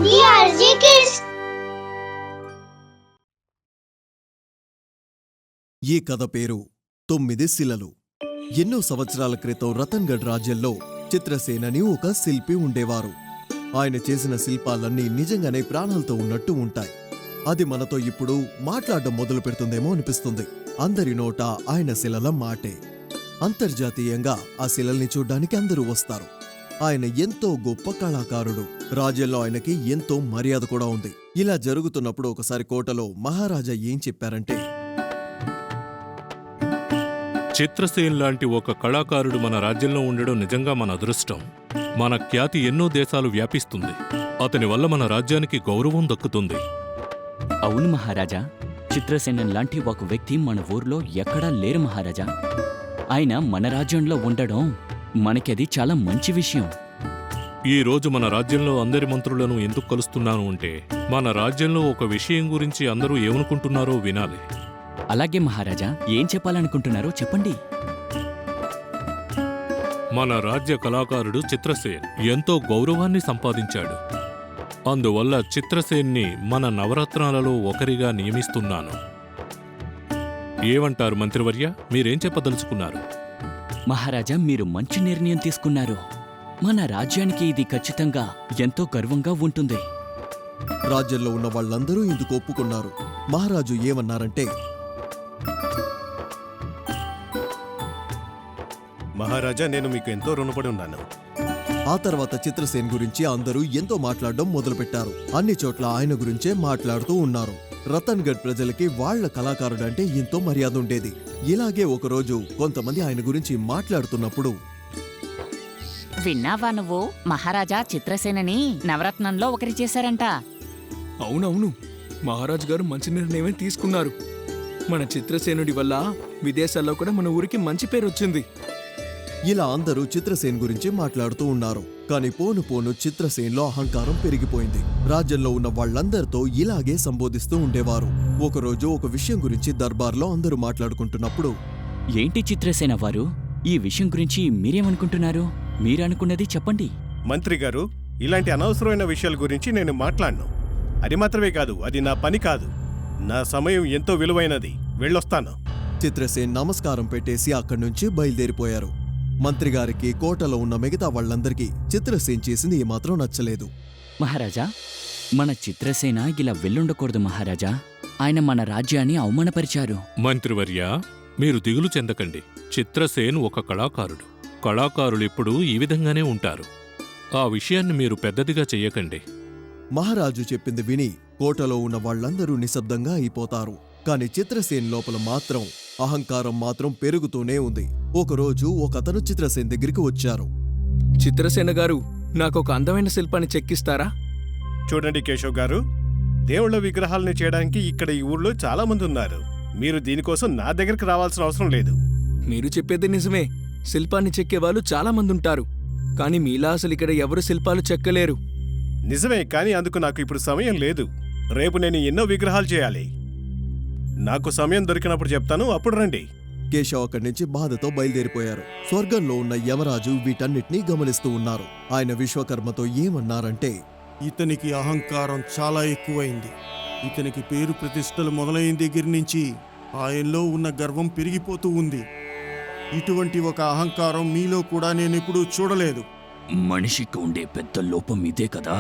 DRG Kids. ఈ కథ పేరు 9 శిలలు. ఎన్నో సంవత్సరాల క్రితం రతన్గఢ్ రాజ్యంలో చిత్రసేనని ఒక శిల్పి ఉండేవారు. ఆయన చేసిన శిల్పాలన్నీ నిజంగానే ప్రాణాలతో ఉన్నట్టు ఉంటాయి. అది మనతో ఇప్పుడు మాట్లాడడం మొదలు పెడుతుందేమో అనిపిస్తుంది. అందరి నోట ఆయన శిలల మాటే. అంతర్జాతీయంగా ఆ శిలల్ని చూడ్డానికి అందరూ వస్తారు. ఆయన ఎంతో గొప్ప కళాకారుడు. రాజ్యంలో ఆయనకి ఎంతో మర్యాద కూడా ఉంది. ఇలా జరుగుతున్నప్పుడు ఒకసారి కోటలో మహారాజా ఏం చెప్పారంటే, చిత్రసేన్ లాంటి ఒక కళాకారుడు మన రాజ్యంలో ఉండడం నిజంగా మన అదృష్టం. మన ఖ్యాతి ఎన్నో దేశాలు వ్యాపిస్తుంది. అతని వల్ల మన రాజ్యానికి గౌరవం దక్కుతుంది. అవును మహారాజా, చిత్రసేనన్ లాంటి ఒక వ్యక్తి మన ఊర్లో ఎక్కడా లేరు మహారాజా. ఆయన మన రాజ్యంలో ఉండడం మనకది చాలా మంచి విషయం. ఈ రోజు మన రాజ్యంలో అందరి మంత్రులను ఎందుకు కలుస్తున్నాను అంటే, మన రాజ్యంలో ఒక విషయం గురించి అందరూ ఏమనుకుంటున్నారో వినాలి. అలాగే మహారాజా, ఏం చెప్పాలనుకుంటున్నారో చెప్పండి. మన రాజ్య కళాకారుడు చిత్రసేన్ ఎంతో గౌరవాన్ని సంపాదించాడు. అందువల్ల చిత్రసేన్ని మన నవరత్నాలలో ఒకరిగా నియమిస్తున్నాను. ఏమంటారు మంత్రివర్య? మీరేం చెప్పదలుచుకున్నారు? మహారాజా, మీరు మంచి నిర్ణయం తీసుకున్నారు. మన రాజ్యానికి ఇది ఖచ్చితంగా ఎంతో గర్వంగా ఉంటుంది. రాజ్యంలో ఉన్న వాళ్ళందరూ ఇందుకు ఒప్పుకున్నారు. మహారాజు ఏమన్నారంటే, మహారాజా, నేను మీకు ఎంతో రుణపడి ఉన్నాను. ఆ తర్వాత చిత్రసేన్ గురించి అందరూ ఎంతో మాట్లాడడం మొదలుపెట్టారు. అన్ని చోట్ల ఆయన గురించే మాట్లాడుతూ ఉన్నారు. రతన్గఢ్ ప్రజలకి వాళ్ల కళాకారుడంటే ఎంతో మర్యాద ఉండేది. ఇలాగే ఒకరోజు కొంతమంది ఆయన గురించి మాట్లాడుతున్నప్పుడు, విన్నావా నువ్వు? మహారాజా చిత్రసేనని నవరత్నంలో ఒకరి చేశారంట. అవునవును, మహారాజు గారు మంచి నిర్ణయమే తీసుకున్నారు. మన చిత్రసేనుడి వల్ల విదేశాల్లో కూడా మన ఊరికి మంచి పేరు వచ్చింది. ఇలా అందరూ చిత్రసేన్ గురించి మాట్లాడుతూ ఉన్నారు. కాని పోను పోను చిత్రసేన్లో అహంకారం పెరిగిపోయింది. రాజ్యంలో ఉన్న వాళ్లందరితో ఇలాగే సంబోధిస్తూ ఉండేవారు. ఒకరోజు ఒక విషయం గురించి దర్బార్లో అందరూ మాట్లాడుకుంటున్నప్పుడు, ఏంటి చిత్రసేన వారు, ఈ విషయం గురించి మీరేమనుకుంటున్నారు? మీరనుకున్నది చెప్పండి. మంత్రి గారు, ఇలాంటి అనవసరమైన విషయాల గురించి నేను మాట్లాడను. అది మాత్రమే కాదు, అది నా పని కాదు. నా సమయం ఎంతో విలువైనది. వెళ్ళొస్తాను. చిత్రసేన్ నమస్కారం పెట్టేసి అక్కడి నుంచి బయలుదేరిపోయారు. మంత్రిగారికి, కోటలో ఉన్న మిగతా వాళ్లందరికీ చిత్రసేన్ చేసింది ఏమాత్రం నచ్చలేదు. మహారాజా, మన చిత్రసేన ఇలా వెళ్ళుండకూడదు మహారాజా. ఆయన మన రాజ్యాన్ని అవమానపరిచారు. మంత్రివర్య, మీరు దిగులు చెందకండి. చిత్రసేన్ ఒక కళాకారుడు. కళాకారులెప్పుడూ ఈ విధంగానే ఉంటారు. ఆ విషయాన్ని మీరు పెద్దదిగా చెయ్యకండి. మహారాజు చెప్పింది విని కోటలో ఉన్న వాళ్లందరూ నిశ్శబ్దంగా అయిపోతారు. కాని చిత్రసేన్ లోపల మాత్రం అహంకారం మాత్రం పెరుగుతూనే ఉంది. ఒకరోజు ఒకతను చిత్రసేన్ దగ్గరికి వచ్చారు. చిత్రసేన గారు, నాకొక అందమైన శిల్పాన్ని చెక్కిస్తారా? చూడండి కేశవ్ గారు, దేవుళ్ల విగ్రహాలని చేయడానికి ఇక్కడ ఈ ఊళ్ళో చాలా మంది ఉన్నారు. మీరు దీనికోసం నా దగ్గరికి రావాల్సిన అవసరం లేదు. మీరు చెప్పేది నిజమే. శిల్పాన్ని చెక్కేవాళ్ళు చాలా మంది ఉంటారు. కాని మీలా అసలు ఇక్కడ ఎవరు శిల్పాలు చెక్కలేరు. నిజమే, కానీ అందుకు నాకు ఇప్పుడు సమయం లేదు. రేపు నేను ఎన్నో విగ్రహాలు చేయాలి. నాకు సమయం దొరికినప్పుడు చెప్తాను, అప్పుడు రండి. కేశవ్ అక్కడి నుంచి బాధతో బయలుదేరిపోయారు. స్వర్గంలో ఉన్న యమరాజు వీటన్నిటినీ గమనిస్తూ ఉన్నారు. ఆయన విశ్వకర్మతో ఏమన్నారంటే, ఇతనికి అహంకారం చాలా ఎక్కువైంది. ఇతనికి పేరు ప్రతిష్టలు మొదలైన దగ్గర నుంచి ఆయనలో ఉన్న గర్వం పెరిగిపోతూ ఉంది. ఇటువంటి ఒక అహంకారం మీలో కూడా నేనెప్పుడూ చూడలేదు. మనిషికి ఉండే పెద్ద లోపం ఇదే కదా.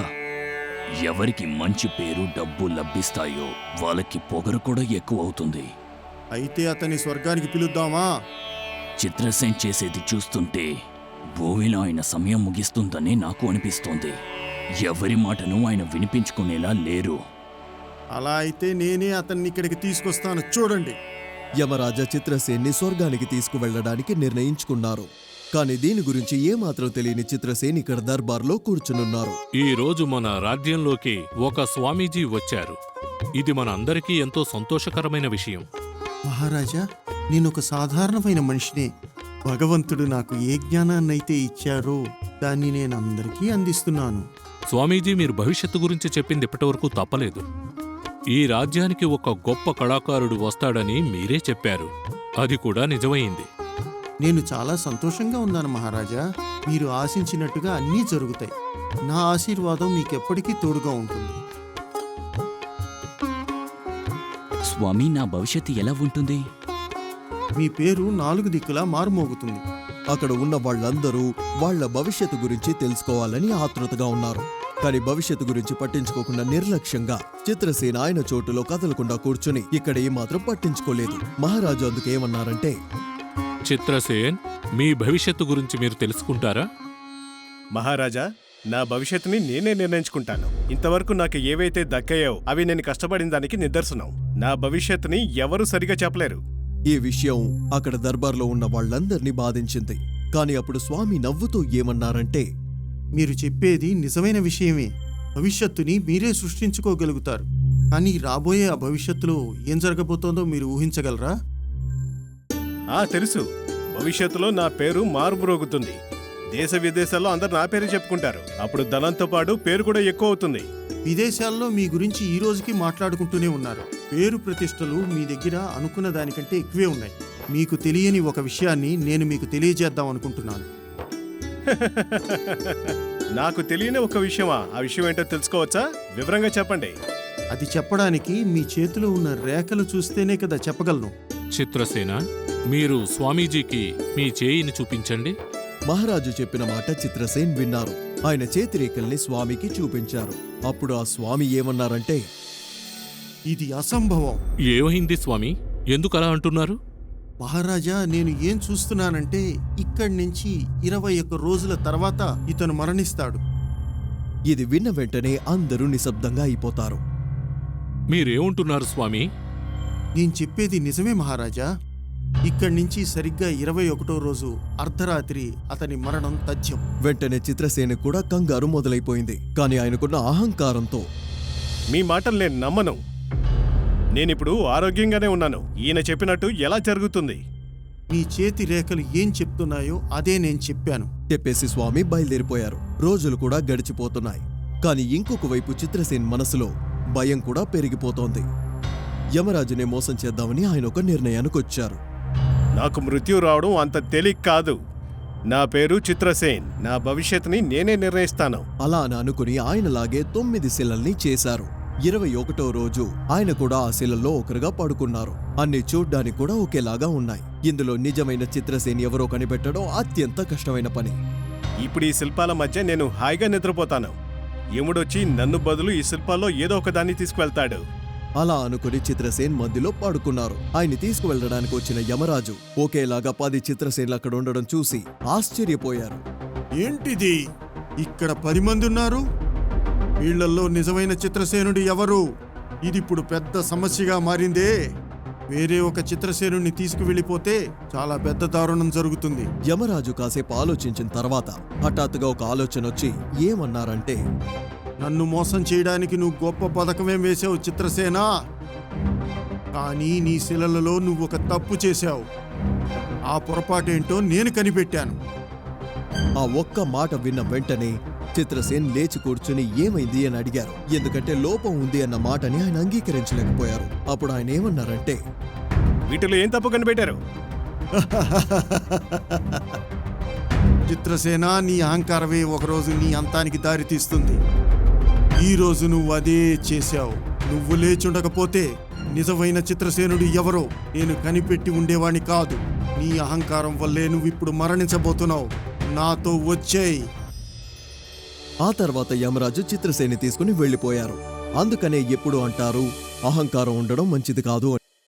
ఎవరికి మంచి పేరు, డబ్బు లభిస్తాయో వాళ్ళకి పొగరు కూడా ఎక్కువ అవుతుంది. అయితే అతన్ని స్వర్గానికి పిలుద్దామా? చిత్రసేన్ చేసేది చూస్తుంటే భూమిలో ఆయన సమయం ముగిస్తుందని నాకు అనిపిస్తోంది. ఎవరి మాటను ఆయన వినిపించుకునేలా లేరు. అలా అయితే నేనే అతన్ని ఇక్కడికి తీసుకొస్తాను, చూడండి. యమరాజా చిత్రసేన్ని స్వర్గానికి తీసుకువెళ్లడానికి నిర్ణయించుకున్నారు. కాని దీని గురించి ఏమాత్రం తెలియని చిత్రసేన్ ఇక్కడ దర్బార్లో కూర్చునున్నారు. ఈ రోజు మన రాజ్యంలోకి ఒక స్వామీజీ వచ్చారు. ఇది మన అందరికీ ఎంతో సంతోషకరమైన విషయం. మహారాజా, నేనొక సాధారణమైన మనిషినే. భగవంతుడు నాకు ఏ జ్ఞానాన్నైతే ఇచ్చారో దాన్ని నేను అందరికీ అందిస్తున్నాను. స్వామీజీ, మీరు భవిష్యత్తు గురించి చెప్పింది ఇప్పటివరకు తప్పలేదు. ఈ రాజ్యానికి ఒక గొప్ప కళాకారుడు వస్తాడని మీరే చెప్పారు. అది కూడా నిజమైంది. నేను చాలా సంతోషంగా ఉన్నాను మహారాజా. మీరు ఆశించినట్టుగా అన్నీ జరుగుతాయి. నా ఆశీర్వాదం మీకెప్పటికీ తోడుగా ఉంటుంది. స్వామి, నా భవిష్యత్తు ఎలా ఉంటుంది? మీ పేరు 4 దిక్కులా మారుమోగుతుంది. అక్కడ ఉన్న వాళ్ళందరూ వాళ్ళ భవిష్యత్తు గురించి తెలుసుకోవాలని ఆతృతగా ఉన్నారు. కానీ భవిష్యత్తు గురించి పట్టించుకోకుండా నిర్లక్ష్యంగా చిత్రసేన ఆయన చోటులో కదలకుండా కూర్చుని ఇక్కడ ఏమాత్రం పట్టించుకోలేదు. మహారాజు అందుకేమన్నారంటే, చిత్రసేన్, మీ భవిష్యత్తు గురించి మీరు తెలుసుకుంటారా? మహారాజా, నా భవిష్యత్తుని నేనే నిర్ణయించుకుంటాను. ఇంతవరకు నాకు ఏవైతే దక్కాయో అవి నేను కష్టపడిన దానికి నిదర్శనం. నా భవిష్యత్తుని ఎవరూ సరిగా చెప్పలేరు. ఈ విషయం అక్కడ దర్బార్లో ఉన్న వాళ్ళందర్నీ బాధించింది. కాని అప్పుడు స్వామి నవ్వుతూ ఏమన్నారంటే, మీరు చెప్పేది నిజమైన విషయమే. భవిష్యత్తుని మీరే సృష్టించుకోగలుగుతారు. కానీ రాబోయే ఆ భవిష్యత్తులో ఏం జరగబోతోందో మీరు ఊహించగలరా? తెలుసు. భవిష్యత్తులో నా పేరు మారుమ్రోగుతుంది. దేశ విదేశాల్లో అందరు నా పేరు చెప్పుకుంటారు. అప్పుడు ధనంతో పాటు పేరు కూడా ఎక్కువ అవుతుంది. విదేశాల్లో మీ గురించి ఈ రోజుకి మాట్లాడుకుంటూనే ఉన్నారు. పేరు ప్రతిష్టలు మీ దగ్గర అనుకున్న దానికంటే ఎక్కువే ఉన్నాయి. మీకు తెలియని ఒక విషయాన్ని నేను మీకు తెలియజేద్దాం అనుకుంటున్నాను. నాకు తెలియని ఒక విషయమా? ఆ విషయం ఏంటో తెలుసుకోవచ్చా? వివరంగా చెప్పండి. అది చెప్పడానికి మీ చేతిలో ఉన్న రేఖలు చూస్తేనే కదా చెప్పగలను. చిత్రసేన, మీరు స్వామీజీకి మీ చేయిని చూపించండి. మహారాజు చెప్పిన మాట చిత్రసేన్ విన్నారు. ఆయన చేతిరేఖల్ని స్వామికి చూపించారు. అప్పుడు ఆ స్వామి ఏమన్నారంటే, ఇది అసంభవం. ఏమైంది స్వామి? ఎందుకలా అంటున్నారు? మహారాజా, నేను ఏం చూస్తున్నానంటే ఇక్కడి నుంచి 21 రోజుల తర్వాత ఇతను మరణిస్తాడు. ఇది విన్న వెంటనే అందరూ నిశ్శబ్దంగా అయిపోతారు. మీరేమంటున్నారు స్వామి? నేను చెప్పేది నిజమే మహారాజా. ఇక్కడి నుంచి సరిగ్గా 21వ రోజు అర్ధరాత్రి అతని మరణం తథ్యం. వెంటనే చిత్రసేన కూడా కంగారు మొదలైపోయింది. కాని ఆయనకున్న అహంకారంతో, మీ మాటలు నేను నమ్మను. నేనిప్పుడు ఆరోగ్యంగానే ఉన్నాను. ఈయన చెప్పినట్టు ఎలా జరుగుతుంది? మీ చేతి రేఖలు ఏం చెప్తున్నాయో అదే నేను చెప్పాను. చెప్పేసి స్వామి బయలుదేరిపోయారు. రోజులు కూడా గడిచిపోతున్నాయి. కాని ఇంకొక వైపు చిత్రసేన్ మనసులో భయం కూడా పెరిగిపోతోంది. యమరాజునే మోసం చేద్దామని ఆయన ఒక నిర్ణయానికొచ్చారు. నాకు మృత్యు రావడం అంత తేలిక కాదు. నా పేరు చిత్రసేన్. నా భవిష్యత్తుని నేనే నిర్ణయిస్తాను. అలా అని అనుకుని ఆయనలాగే 9 శిలల్ని చేశారు. 21వ రోజు ఆయన కూడా ఆ శిలల్లో ఒకరుగా పడుకున్నారు. అన్ని చూడ్డానికి కూడా ఒకేలాగా ఉన్నాయి. ఇందులో నిజమైన చిత్రసేన్ ఎవరో కనిపెట్టడం అత్యంత కష్టమైన పని. ఇప్పుడు ఈ శిల్పాల మధ్య నేను హాయిగా నిద్రపోతాను. యముడొచ్చి నన్ను బదులు ఈ శిల్పాల్లో ఏదో ఒకదాన్ని తీసుకువెళ్తాడు. అలా అనుకుని చిత్రసేన్ మధ్యలో పడుకున్నారు. ఆయన్ని తీసుకువెళ్లడానికి వచ్చిన యమరాజు ఒకేలాగా 10 చిత్రసేన్లు అక్కడ ఉండడం చూసి ఆశ్చర్యపోయారు. ఏంటిది? ఇక్కడ 10 మంది ఉన్నారు. వీళ్లల్లో నిజమైన చిత్రసేనుడు ఎవరు? ఇది ఇప్పుడు పెద్ద సమస్యగా మారిందే. వేరే ఒక చిత్రసేనుడిని తీసుకువెళ్ళిపోతే చాలా పెద్ద దారుణం జరుగుతుంది. యమరాజు కాసేపు ఆలోచించిన తర్వాత హఠాత్తుగా ఒక ఆలోచన వచ్చి ఏమన్నారంటే, నన్ను మోసం చేయడానికి నువ్వు గొప్ప పథకమే వేశావు చిత్రసేన. కానీ నీ శిలలలో నువ్వు ఒక తప్పు చేశావు. ఆ పొరపాటేంటో నేను కనిపెట్టాను. ఆ ఒక్క మాట విన్న వెంటనే చిత్రసేన్ లేచి కూర్చుని ఏమైంది అని అడిగారు. ఎందుకంటే లోపం ఉంది అన్న మాటని ఆయన అంగీకరించలేకపోయారు. అప్పుడు ఆయన ఏమన్నారంటే, వీటిలో ఏం తప్పు కనిపెట్టారు? చిత్రసేన, నీ అహంకారమే ఒకరోజు నీ అంతానికి దారి తీస్తుంది. ఈ రోజు నువ్వు అదే చేశావు. నువ్వు లేచుండకపోతే నిజమైన చిత్రసేనుడు ఎవరో నేను కనిపెట్టి ఉండేవాణ్ణి కాదు. నీ అహంకారం వల్లే నువ్వు ఇప్పుడు మరణించబోతున్నావు. నాతో వచ్చేయ్. ఆ తర్వాత యమరాజు చిత్రసేని తీసుకుని వెళ్లిపోయారు. అందుకనే ఎప్పుడు అంటారు, అహంకారం ఉండడం మంచిది కాదు.